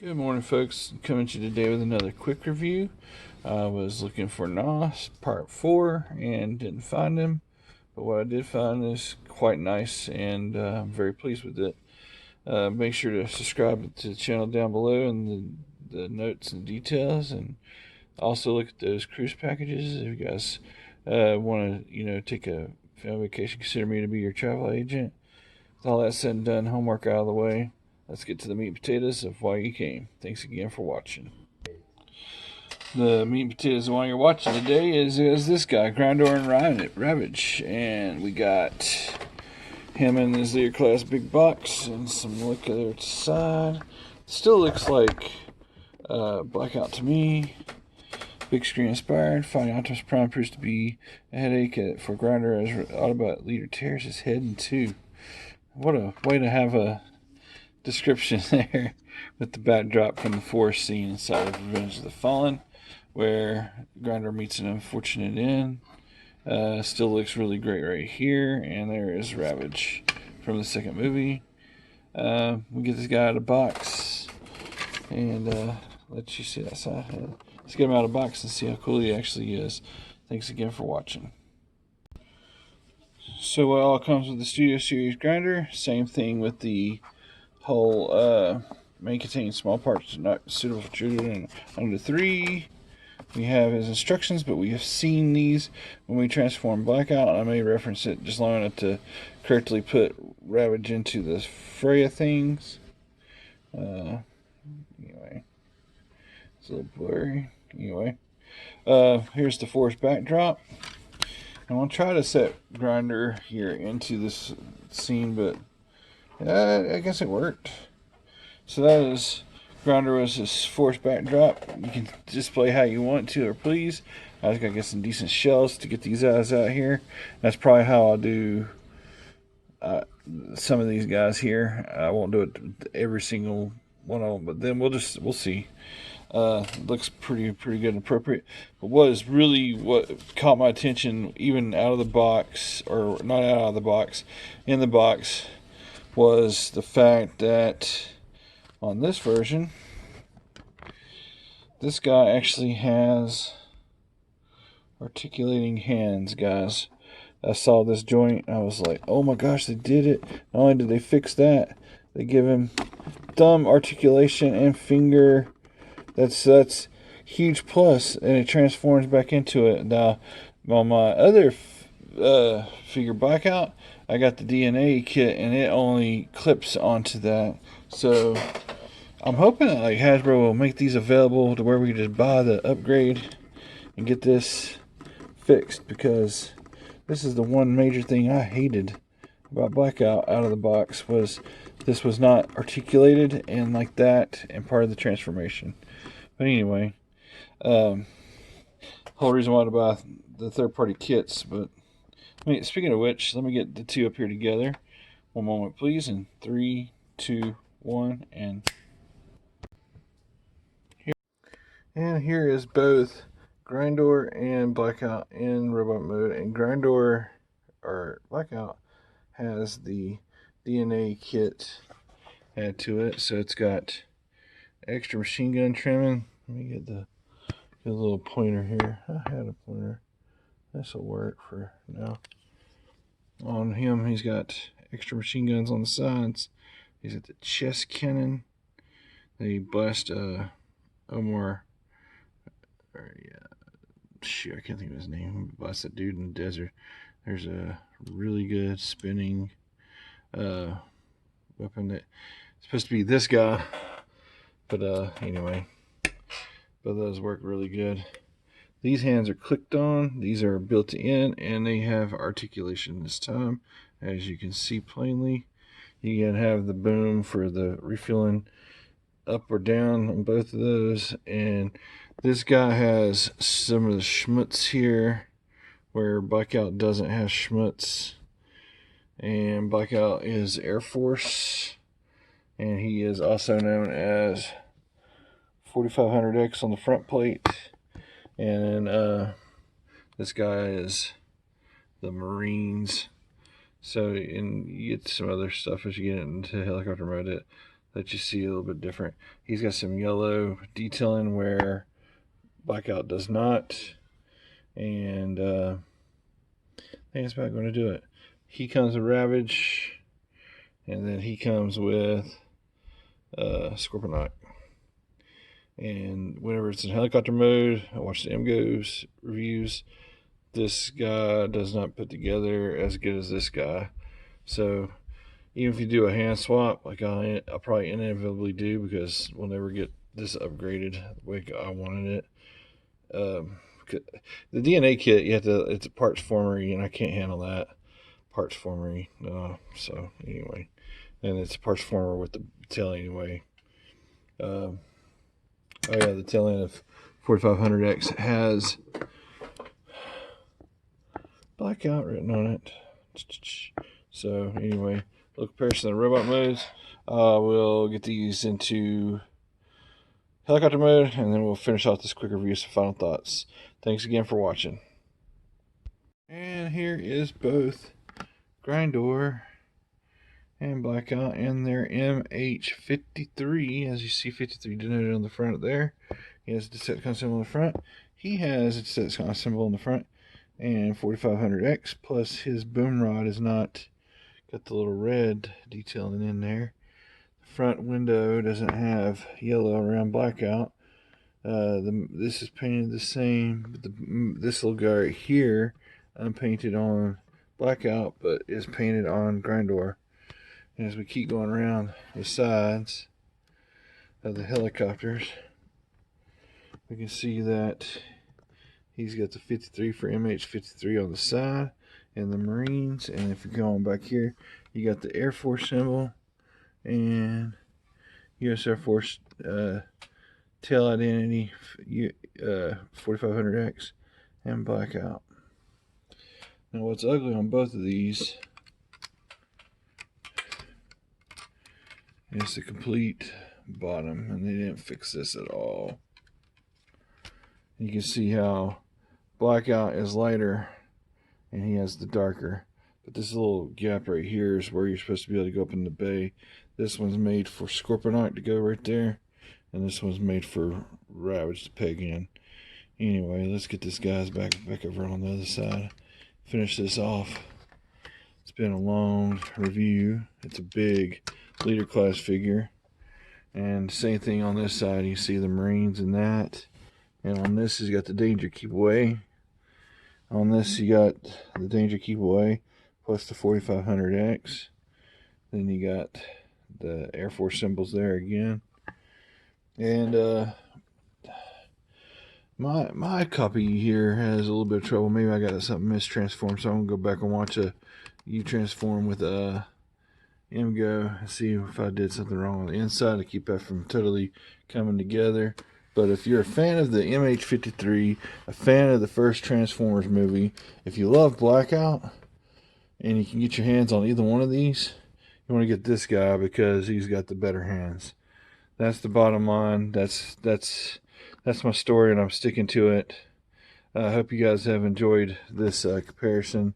Good morning, folks. Coming to you today with another quick review. I was looking for Nos Part 4 and didn't find him, but what I did find is quite nice, and I'm very pleased with it. Make sure to subscribe to the channel down below and the notes and details, and also look at those cruise packages. If you guys want to, take a family vacation, consider me to be your travel agent. With all that said and done, homework out of the way. Let's get to the meat and potatoes of why you came. Thanks again for watching. The meat and potatoes of why you're watching today is this guy, Grindor and Ravage. And we got him in his Lear Class big box and some look at the side. Still looks like Blackout to me. Big screen inspired. Finding Optimus Prime proves to be a headache for Grindor as Autobot leader tears his head in two. What a way to have a description there with the backdrop from the forest scene inside of Revenge of the Fallen, where Grindor meets an unfortunate end. Still looks really great right here, and there is Ravage from the second movie. We get this guy out of the box, and let you see that side. Let's get him out of the box and see how cool he actually is. Thanks again for watching. So what all comes with the Studio Series Grinder? Same thing with the whole may contain small parts not suitable for children under 3. We have his instructions, but we have seen these when we transform Blackout. I may reference it just long enough to correctly put Ravage into the Freya things. Anyway, it's a little blurry. Anyway, here's the forest backdrop. I'm going to try to set Grindor here into this scene, but I guess it worked. So that is Grindor was this forest backdrop. You can display how you want to or please. I just gotta get some decent shells to get these guys out here. That's probably how I'll do some of these guys here. I won't do it every single one of them, but then we'll see. Looks pretty good and appropriate. But what caught my attention, even out of the box, or not out of the box, in the box, was the fact that on this version, this guy actually has articulating hands, guys. I saw this joint, I was like, oh my gosh, they did it. Not only did they fix that, they give him thumb articulation and finger. That's huge plus, and it transforms back into it. Now, on my other figure Blackout, I got the DNA kit, and it only clips onto that. So I'm hoping that Hasbro will make these available to where we can just buy the upgrade and get this fixed, because this is the one major thing I hated about Blackout out of the box, was this was not articulated and like that, and part of the transformation. But anyway, whole reason why to buy the third-party kits. But speaking of which, let me get the two up here together. One moment, please. And 3, 2, 1, and here. And here is both Grindor and Blackout in robot mode. And Grindor, or Blackout, has the DNA kit added to it, so it's got extra machine gun trimming. Let me get the little pointer here. I had a pointer. This will work for now. On him, he's got extra machine guns on the sides. He's got the chest cannon. They blast Omar. Shoot, I can't think of his name. Blast that dude in the desert. There's a really good spinning weapon that supposed to be this guy. But anyway, both of those work really good. These hands are clicked on. These are built in, and they have articulation this time, as you can see plainly. You can have the boom for the refueling up or down on both of those. And this guy has some of the schmutz here, where Blackout doesn't have schmutz. And Blackout is Air Force, and he is also known as 4500X on the front plate. And this guy is the Marines. So, and you get some other stuff as you get into helicopter mode. that you see a little bit different. He's got some yellow detailing where Blackout does not, and I think that's about going to do it. He comes with Ravage, and then he comes with Scorponok. And whenever it's in helicopter mode, I watch the MGO's reviews. This guy does not put together as good as this guy. So even if you do a hand swap, like I'll probably inevitably do, because we'll never get this upgraded the way I wanted it. The DNA kit, it's a parts formery, and I can't handle that parts formery. So anyway, and it's a parts former with the tail anyway. Oh yeah, the tail end of 4500X has Blackout written on it. So anyway, little comparison of the robot modes. We'll get these into helicopter mode, and then we'll finish off this quick review, some final thoughts. Thanks again for watching. And here is both Grindor and Blackout in their MH53. As you see, 53 denoted on the front there. He has a Decepticon symbol on the front. He has a Decepticon symbol on the front. And 4500X, plus his boom rod is not got the little red detailing in there. The front window doesn't have yellow around Blackout. This is painted the same, but this little guy right here unpainted on Blackout, but is painted on Grindor. And as we keep going around the sides of the helicopters, we can see that he's got the 53 for MH53 on the side and the Marines. And if you're going back here, you got the Air Force symbol and U.S. Air Force tail identity, 4500X, and Blackout. Now what's ugly on both of these is the complete bottom, and they didn't fix this at all. You can see how Blackout is lighter and he has the darker, but this little gap right here is where you're supposed to be able to go up in the bay. This one's made for Scorponok to go right there, and this one's made for Ravage to peg in. Anyway, let's get this guy's back over on the other side. Finish this off. It's been a long review. It's a big leader class figure. And same thing on this side. You see the Marines and that. And on this, you got the Danger Keep Away. On this, you got the Danger Keep Away plus the 4500X. Then you got the Air Force symbols there again. And my copy here has a little bit of trouble. Maybe I got something mistransformed, so I'm gonna go back and watch a U-transform with MGO and see if I did something wrong on the inside to keep that from totally coming together. But if you're a fan of the MH53, a fan of the first Transformers movie, if you love Blackout and you can get your hands on either one of these, you want to get this guy because he's got the better hands. That's the bottom line. That's my story, and I'm sticking to it. I hope you guys have enjoyed this comparison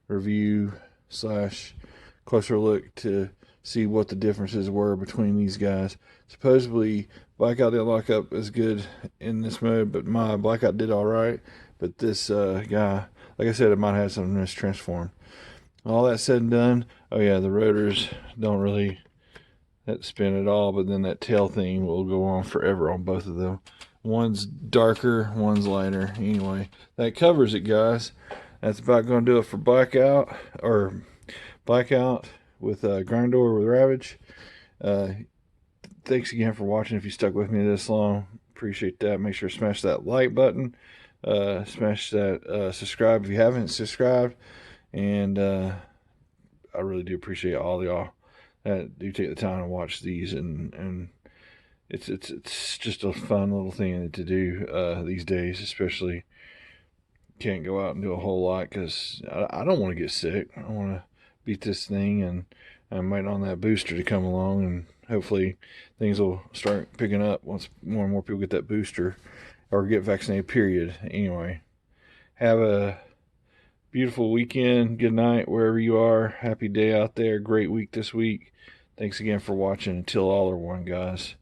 review / closer look to see what the differences were between these guys. Supposedly Blackout didn't lock up as good in this mode, but my Blackout did alright. But this guy, like I said, it might have something mistransformed. All that said and done, oh yeah, the rotors don't really spin at all, but then that tail thing will go on forever on both of them. One's darker, one's lighter. Anyway, that covers it, guys. That's about going to do it for Blackout with Grindor with Ravage. Thanks again for watching. If you stuck with me this long, appreciate that. Make sure to smash that like button. Smash that subscribe if you haven't subscribed. And I really do appreciate all y'all that do take the time to watch these, and it's just a fun little thing to do these days. Especially can't go out and do a whole lot because I don't want to get sick. I want to beat this thing, and I'm waiting on that booster to come along, and hopefully things will start picking up once more and more people get that booster or get vaccinated, period. Anyway, have a beautiful weekend. Good night wherever you are. Happy day out there. Great week this week. Thanks again for watching. Until all are one, guys.